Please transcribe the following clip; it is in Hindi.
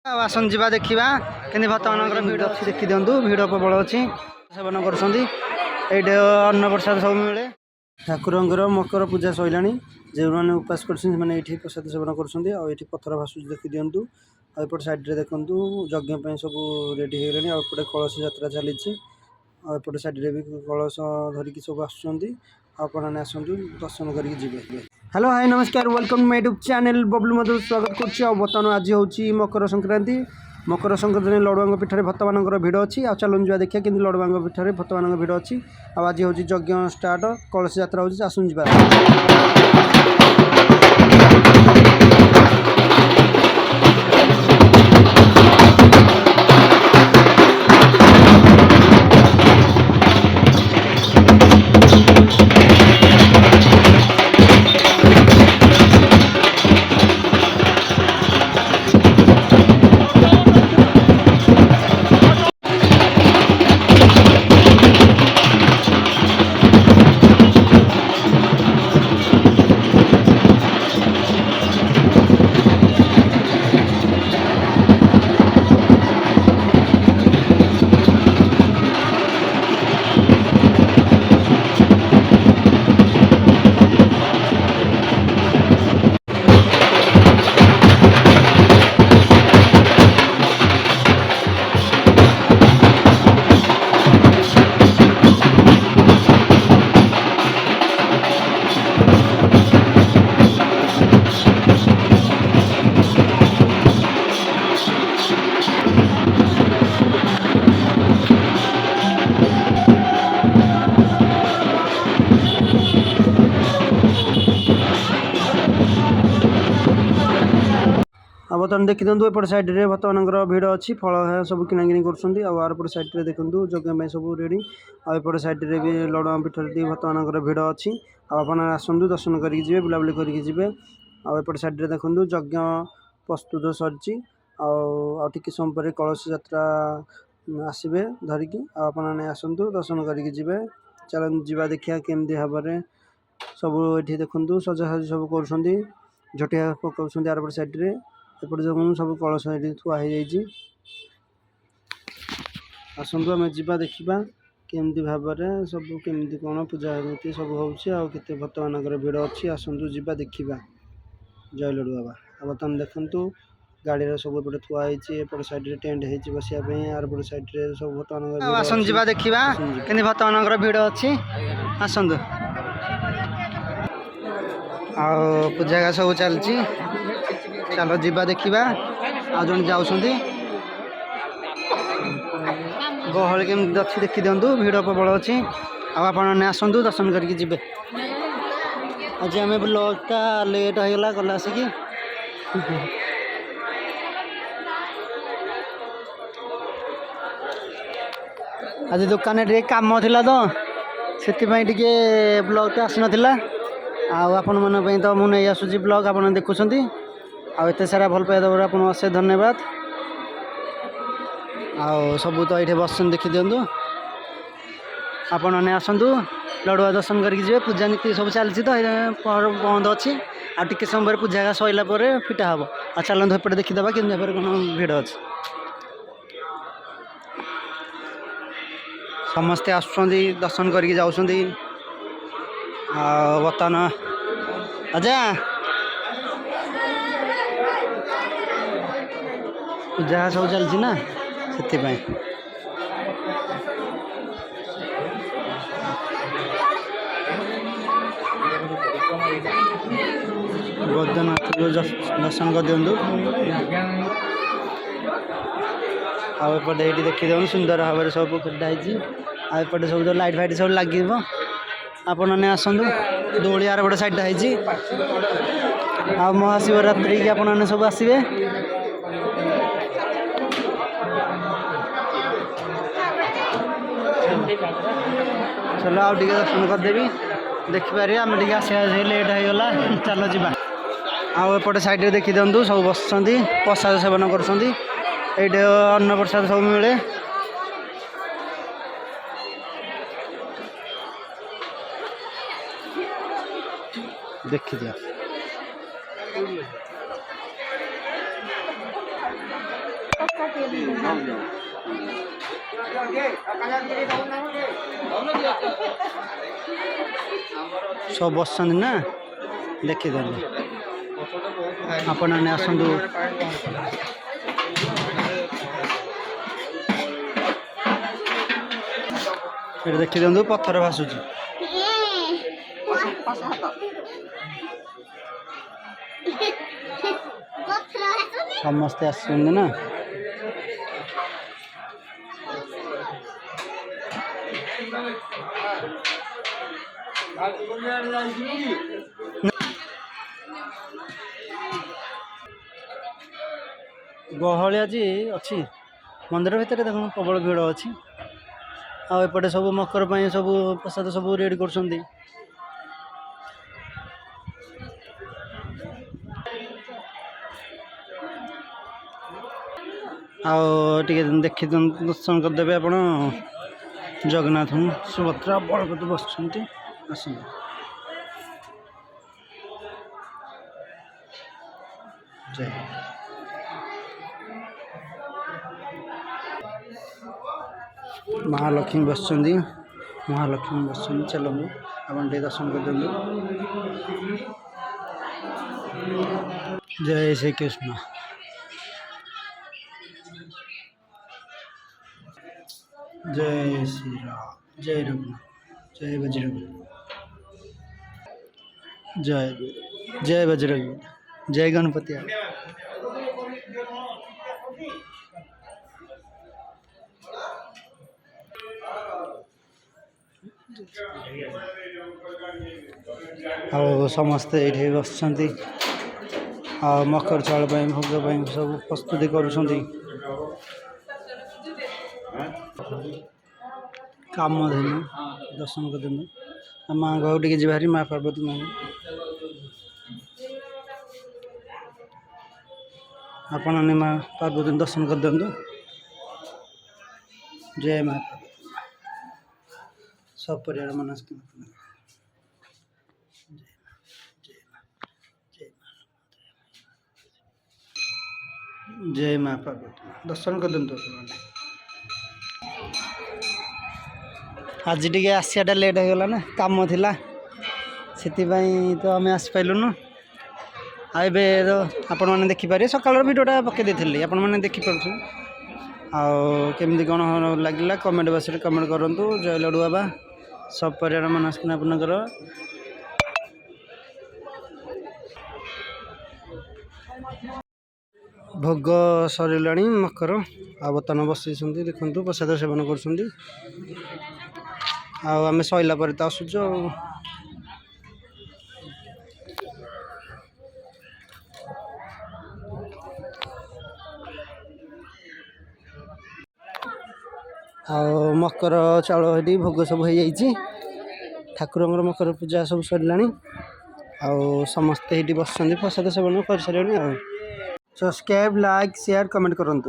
आसन जा देखा कि भक्तमान भिड़ अच्छी देखी दिंतु भिड़ प्रबल अच्छी सेवन कर अन्न प्रसाद सब मिले ठाकुर मकर पूजा सरला जो मैंने उपास कर प्रसाद सेवन कर पथर भाषुच देखी दिंतु आउट साइड देखूँ यज्ञ सब रेडी हो गले आउटे कलश यात्रा चली एपटे साइड भी कलश धरिकी सब आपने आसतु दर्शन करेंगे। हेलो हाय नमस्कार welcome my YouTube channel Bablu Madhu स्वागत कर आज हूँ मकर संक्रांति लड़ुआ पीठर भक्तमान भिड़ अच्छी आ चलन जा देखिए कि लड़ुआ पीठर भक्तमान भिड़ अच्छी आज हूँ यज्ञ स्टार्ट कलश यात्रा हो आसन जा बर्तमान देखी दिखाँ एपट साइड में बर्तमान भिड़ अच्छी फल सब किणाकिणी कर साइड में देखूँ यज्ञ सब रेडी आउट साइड में भी लड़ुआ पीठ बर्तमान भिड़ अच्छी आपन आसतु दर्शन करेंगे बुलाबुली करेंगे आउट साइड में देखूँ यज्ञ प्रस्तुत सरी आगे समय पर कलश यात्रा आसवे धरिकी आपने आसतु दर्शन करेंगे चलन जा देखिए केमती भाव में सब ये देखूँ सजासजी सब कर झटिया पकाउं आरपट साइड में एपटे देखूँ सब कलश थुआई आसतु आम जा देखा केमती भाव में सब केमती कौन पूजा रीति सब होते भक्त मान भिड़ अच्छी आसतु जा देखा जय लड़ू बाबा बर्तमान देखूँ गाड़ी सब एपटे थुआई एपट साइड टेंट हो बसापी आरपट साइड सब भक्त मान आसन जा देखा कि भक्त मान भिड़ अच्छी आसतु आ पूजा सब चलती चलो जीवा देखा आ जन जाऊँगी गहल केमती अच्छी देखी दिंतु भिड़ प्रबल अच्छी आपने आसतु दर्शन करके जी आज आम ब्लॉगटा लेट होगा गला आसिक आज दुकान टे कम थी तो से ब्लॉगटा आसी नाला आपण मन तो मुझे आसूँ ब्लॉग आप देखुं आते सारा भल पाइबा दबार आप अशेष धन्यवाद आउ सब तो ये बस देखी दिंतु आपने आसतु लड़ुआ दर्शन करके पूजा नीति सब चलती तो बंद अच्छी आगे समय पूजा सरला फिटा हम आ चलते एपटे देखीदे कि कौन भिड़ अच्छे समस्ते आसुँच दर्शन करके जाऊँगी बर्तमान अजा पूजा सब चलती ना से बद्रीनाथ दर्शन कर दिंतु आपटे ये देखी दिखाँ सुंदर भाव में सब फिटाई आउटे सब जो लाइट फाइट सब लगे आपने आसतु दौड़ी आर गोटे साइड है आ महाशिवरात्रि की आपने सब आसवे चलो आउ दर्शन करदेवी देखिपारे आम टे आस लेट होगा चलो जा आउटे साइड में देखी दिंतु सब बस प्रसाद सेवन कर अन्न प्रसाद सब मिले देखी दिया सब बसଛନ୍ତି ना ଦେଖିଦେଲେ ଆପଣମାନେ ଆସନ୍ତୁ। ଏଠି ଦେଖିଦିଅନ୍ତୁ ପଥର ଭାସୁଛି। ସମସ୍ତେ ଆସିଛନ୍ତି ନା। गहली आज अच्छी मंदिर भितर देख प्रबल भिड़ अच्छी आपटे सब मकर सब प्रसाद सब रेडी कर देखी दर्शन करदे आप जगन्नाथ सुभद्रा बलभद्र बस आस जय महालक्ष्मी बस महालक्ष्मी बस चलो आप दर्शन कर दिल्ली। जय श्री कृष्ण। जय श्री राम। जय रघुनाथ। जय बजरंग। जय बजरंग। जय गणपति। समस्ते ये बस मकर चाउल भोग सब प्रस्तुति कर कामधेनु दर्शन कर माँ घर टे जी माँ पार्वती माँ आपण माँ पार्वती दर्शन कर दिंतु। जय माँ सब परिवार मनस्कामना जय माँ पार्वती दर्शन कर दिंतु। आज टे आसियाटा लेट हो गला ना काम थिला से तो आम आसपारूनु आबे तो आपण मैंने देखिपारे सकाल भिडियोटा पकई देती आपण मैंने देखिपुँ आमती कौन लगे कमेंट बॉक्स में कमेंट करूँ। जय लड्डू बाबा सब परिवार मनस्कामना पूर्ण कर। भोग सरला मकर बर्तमान बसई देखु प्रसाद सेवन कर आम सैला पर तो आसुच मकर चाउल ये भोग सब हो जाइए ठाकुर मकर पूजा सब सरला समस्ते ये बस प्रसाद सेवन कर सारे। सब्सक्राइब लाइक शेयर कमेंट करूँ।